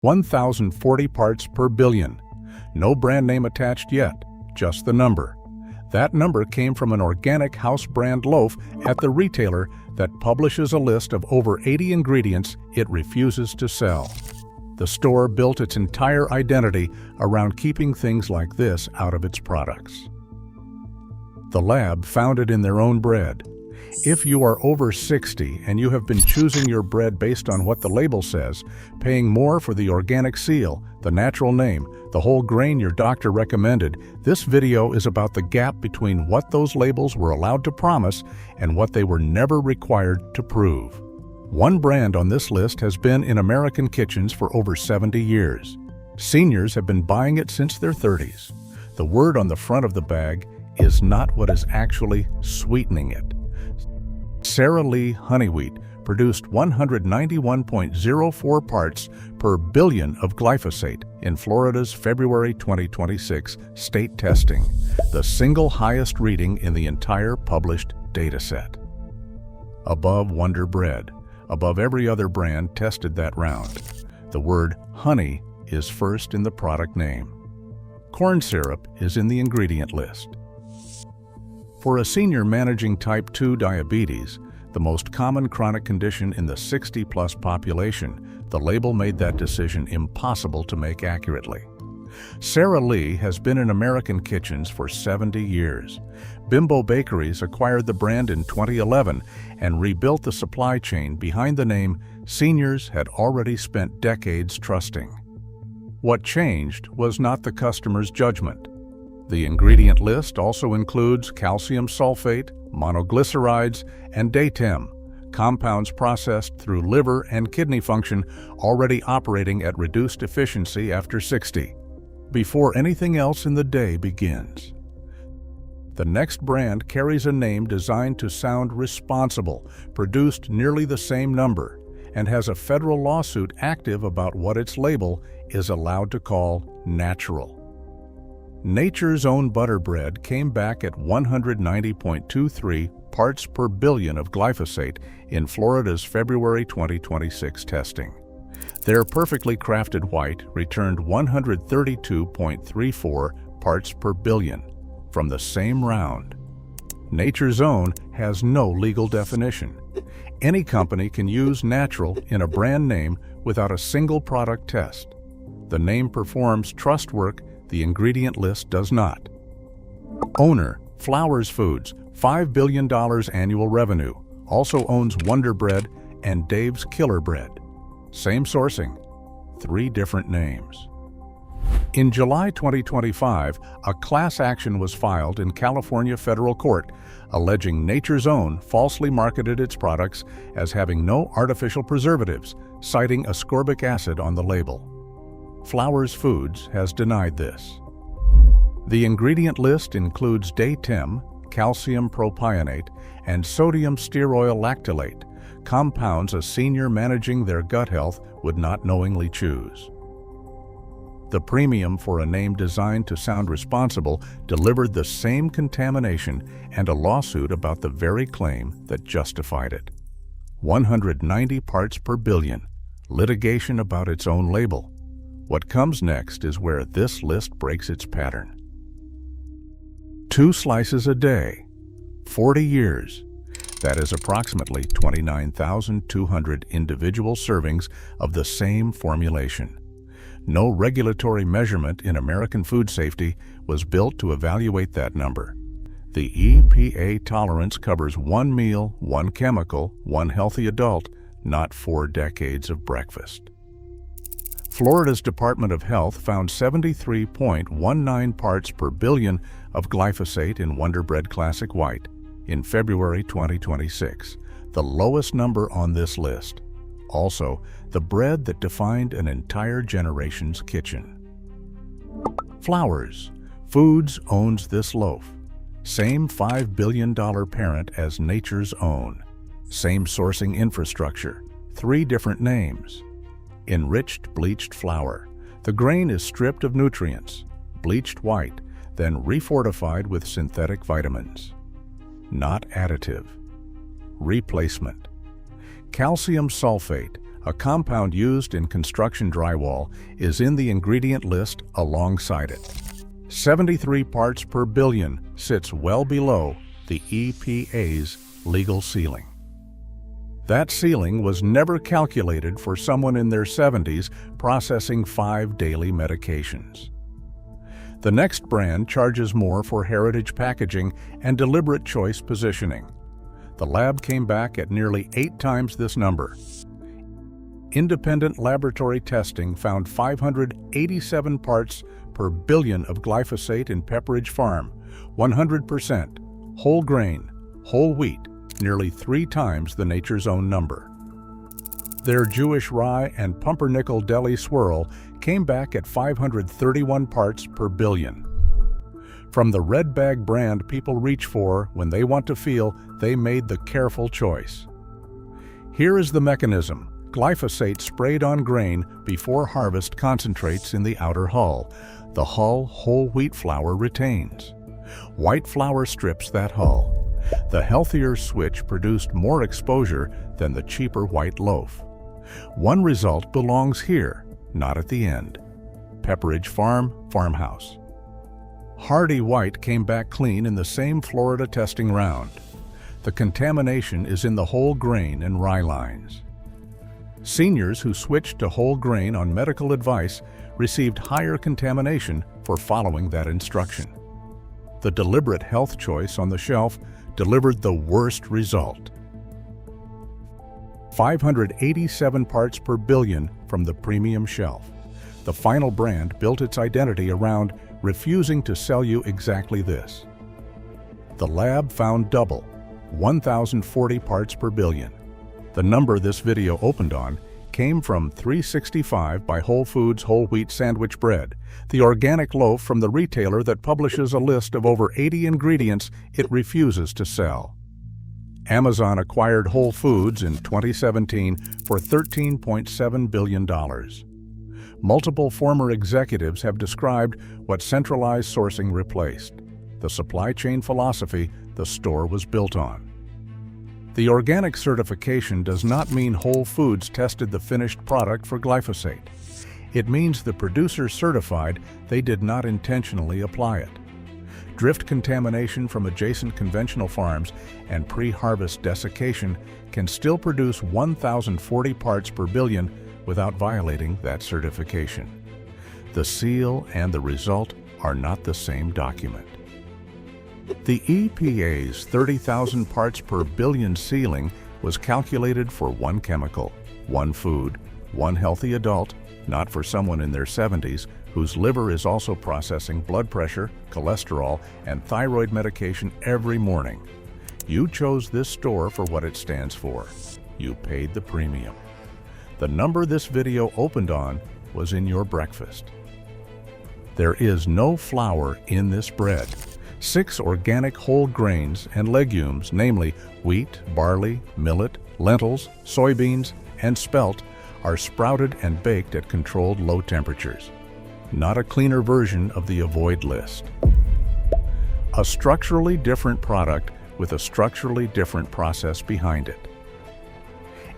1,040 parts per billion. No brand name attached yet, just the number. That number came from an organic house brand loaf at the retailer that publishes a list of over 80 ingredients it refuses to sell. The store built its entire identity around keeping things like this out of its products. The lab found it in their own bread. If you are over 60 and you have been choosing your bread based on what the label says, paying more for the organic seal, the natural name, the whole grain your doctor recommended, this video is about the gap between what those labels were allowed to promise and what they were never required to prove. One brand on this list has been in American kitchens for over 70 years. Seniors have been buying it since their 30s. The word on the front of the bag is not what is actually sweetening it. Sara Lee honey wheat produced 191.04 parts per billion of glyphosate in Florida's February 2026 state testing, the single highest reading in the entire published dataset. Above Wonder Bread, above every other brand tested that round. The word honey is first in the product name. Corn syrup is in the ingredient list. For a senior managing type 2 diabetes, the most common chronic condition in the 60-plus population, the label made that decision impossible to make accurately. Sara Lee has been in American kitchens for 70 years. Bimbo Bakeries acquired the brand in 2011 and rebuilt the supply chain behind the name seniors had already spent decades trusting. What changed was not the customer's judgment. The ingredient list also includes calcium sulfate, monoglycerides, and Day-Tem, compounds processed through liver and kidney function already operating at reduced efficiency after 60, before anything else in the day begins. The next brand carries a name designed to sound responsible, produced nearly the same number, and has a federal lawsuit active about what its label is allowed to call natural. Nature's Own butter bread came back at 190.23 parts per billion of glyphosate in Florida's February 2026 testing. Their perfectly crafted white returned 132.34 parts per billion from the same round. Nature's Own has no legal definition. Any company can use natural in a brand name without a single product test. The name performs trust work the ingredient list does not. Owner, Flowers Foods, $5 billion annual revenue, also owns Wonder Bread and Dave's Killer Bread. Same sourcing, 3 different names. In July 2025, a class action was filed in California federal court alleging Nature's Own falsely marketed its products as having no artificial preservatives, citing ascorbic acid on the label. Flowers Foods has denied this. The ingredient list includes Day-Tem, calcium propionate, and sodium stearoyl lactylate, compounds a senior managing their gut health would not knowingly choose. The premium for a name designed to sound responsible delivered the same contamination and a lawsuit about the very claim that justified it. 190 parts per billion, litigation about its own label. What comes next is where this list breaks its pattern. 2 slices a day, 40 years. That is approximately 29,200 individual servings of the same formulation. No regulatory measurement in American food safety was built to evaluate that number. The EPA tolerance covers 1 meal, 1 chemical, 1 healthy adult, not 4 decades of breakfast. Florida's Department of Health found 73.19 parts per billion of glyphosate in Wonder Bread Classic White in February 2026, the lowest number on this list. Also, the bread that defined an entire generation's kitchen. Flowers Foods owns this loaf. Same $5 billion parent as Nature's Own. Same sourcing infrastructure, 3 different names. Enriched bleached flour. The grain is stripped of nutrients, bleached white, then refortified with synthetic vitamins. Not additive. Replacement. Calcium sulfate, a compound used in construction drywall, is in the ingredient list alongside it. 73 parts per billion sits well below the EPA's legal ceiling. That ceiling was never calculated for someone in their 70s processing 5 daily medications. The next brand charges more for heritage packaging and deliberate choice positioning. The lab came back at nearly 8 times this number. Independent laboratory testing found 587 parts per billion of glyphosate in Pepperidge Farm, 100%, whole grain, whole wheat, nearly 3 times the Nature's Own number. Their Jewish rye and pumpernickel deli swirl came back at 531 parts per billion. From the red bag brand people reach for when they want to feel they made the careful choice. Here is the mechanism. Glyphosate sprayed on grain before harvest concentrates in the outer hull. The hull whole wheat flour retains. White flour strips that hull. The healthier switch produced more exposure than the cheaper white loaf. One result belongs here, not at the end. Pepperidge Farm, Farmhouse. Hardy White came back clean in the same Florida testing round. The contamination is in the whole grain and rye lines. Seniors who switched to whole grain on medical advice received higher contamination for following that instruction. The deliberate health choice on the shelf delivered the worst result. 587 parts per billion from the premium shelf. The final brand built its identity around refusing to sell you exactly this. The lab found double, 1,040 parts per billion. The number this video opened on came from 365 by Whole Foods whole wheat sandwich bread, the organic loaf from the retailer that publishes a list of over 80 ingredients it refuses to sell. Amazon acquired Whole Foods in 2017 for $13.7 billion. Multiple former executives have described what centralized sourcing replaced, the supply chain philosophy the store was built on. The organic certification does not mean Whole Foods tested the finished product for glyphosate. It means the producer certified they did not intentionally apply it. Drift contamination from adjacent conventional farms and pre-harvest desiccation can still produce 1,040 parts per billion without violating that certification. The seal and the result are not the same document. The EPA's 30,000 parts per billion ceiling was calculated for one chemical, one food, one healthy adult, not for someone in their 70s whose liver is also processing blood pressure, cholesterol, and thyroid medication every morning. You chose this store for what it stands for. You paid the premium. The number this video opened on was in your breakfast. There is no flour in this bread. 6 organic whole grains and legumes, namely wheat, barley, millet, lentils, soybeans, and spelt, are sprouted and baked at controlled low temperatures. Not a cleaner version of the avoid list. A structurally different product with a structurally different process behind it.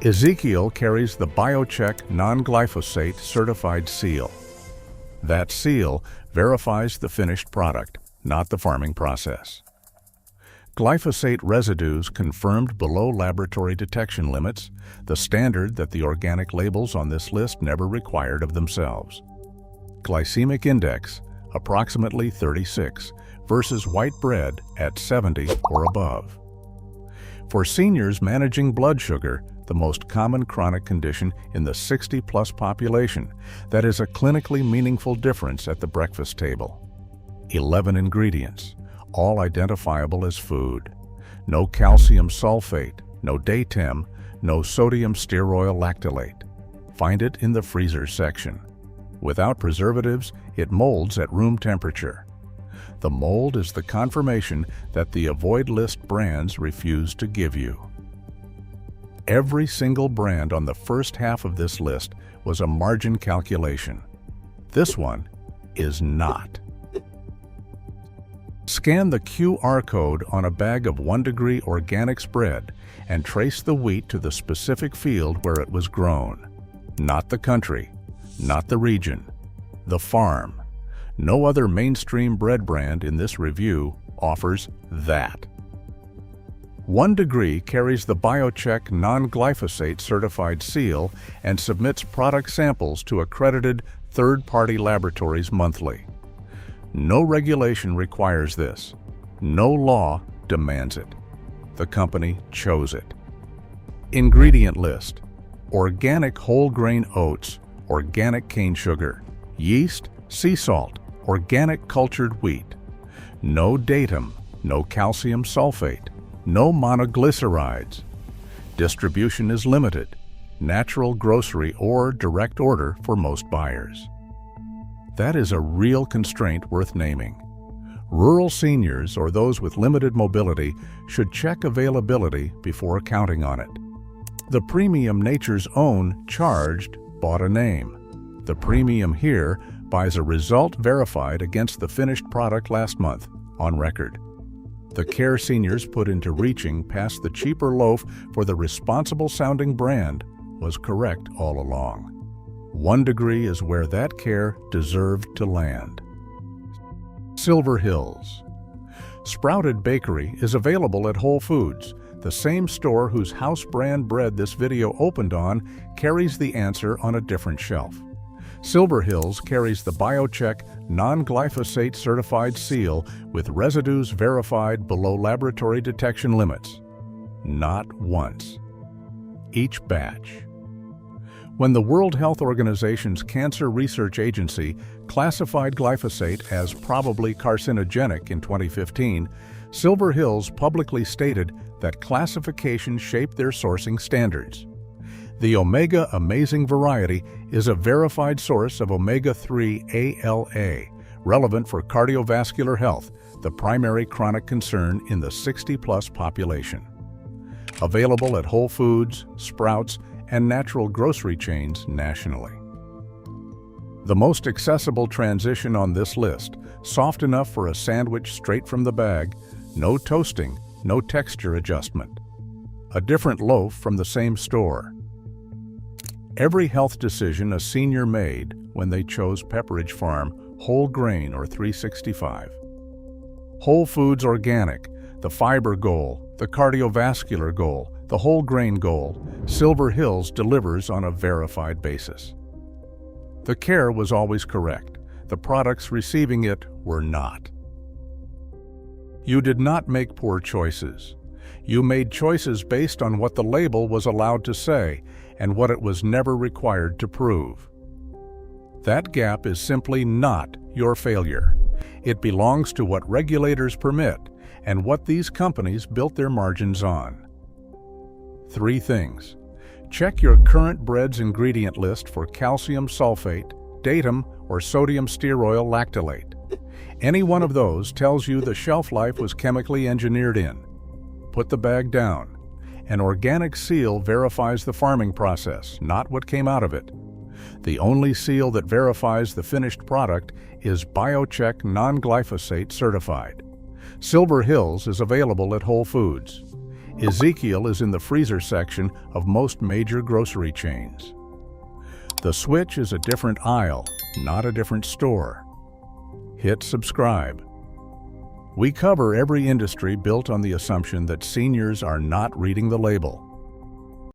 Ezekiel carries the BioCheck non-glyphosate certified seal. That seal verifies the finished product, not the farming process. Glyphosate residues confirmed below laboratory detection limits, the standard that the organic labels on this list never required of themselves. Glycemic index, approximately 36, versus white bread at 70 or above. For seniors managing blood sugar, the most common chronic condition in the 60-plus population, that is a clinically meaningful difference at the breakfast table. 11 ingredients, all identifiable as food. No calcium sulfate, no Datem, no sodium stearoyl lactylate. Find it in the freezer section. Without preservatives, it molds at room temperature. The mold is the confirmation that the avoid list brands refuse to give you. Every single brand on the first half of this list was a margin calculation. This one is not. Scan the QR code on a bag of 1-degree organics bread and trace the wheat to the specific field where it was grown. Not the country, not the region, the farm. No other mainstream bread brand in this review offers that. 1 Degree carries the BioCheck non-glyphosate certified seal and submits product samples to accredited third-party laboratories monthly. No regulation requires this. No law demands it. The company chose it. Ingredient list: organic whole grain oats, organic cane sugar, yeast, sea salt, organic cultured wheat. No datum, no calcium sulfate, no monoglycerides. Distribution is limited, natural grocery or direct order for most buyers. That is a real constraint worth naming. Rural seniors or those with limited mobility should check availability before counting on it. The premium Nature's Own charged bought a name. The premium here buys a result verified against the finished product last month, on record. The care seniors put into reaching past the cheaper loaf for the responsible-sounding brand was correct all along. 1 Degree is where that care deserved to land. Silver Hills. Sprouted Bakery is available at Whole Foods. The same store whose house brand bread this video opened on carries the answer on a different shelf. Silver Hills carries the BioCheck non-glyphosate certified seal with residues verified below laboratory detection limits. Not once. Each batch. When the World Health Organization's Cancer Research Agency classified glyphosate as probably carcinogenic in 2015, Silver Hills publicly stated that classification shaped their sourcing standards. The Omega Amazing variety is a verified source of omega-3 ALA, relevant for cardiovascular health, the primary chronic concern in the 60-plus population. Available at Whole Foods, Sprouts, and natural grocery chains nationally. The most accessible transition on this list, soft enough for a sandwich straight from the bag, no toasting, no texture adjustment. A different loaf from the same store. Every health decision a senior made when they chose Pepperidge Farm whole grain or 365. Whole Foods Organic, the fiber goal, the cardiovascular goal, the whole grain goal, Silver Hills delivers on a verified basis. The care was always correct. The products receiving it were not. You did not make poor choices. You made choices based on what the label was allowed to say and what it was never required to prove. That gap is simply not your failure. It belongs to what regulators permit and what these companies built their margins on. 3 things. Check your current bread's ingredient list for calcium sulfate, datum, or sodium stearoyl lactylate. Any one of those tells you the shelf life was chemically engineered in. Put the bag down. An organic seal verifies the farming process, not what came out of it. The only seal that verifies the finished product is BioCheck non-glyphosate certified. Silver Hills is available at Whole Foods. Ezekiel is in the freezer section of most major grocery chains. The switch is a different aisle, not a different store. Hit subscribe. We cover every industry built on the assumption that seniors are not reading the label.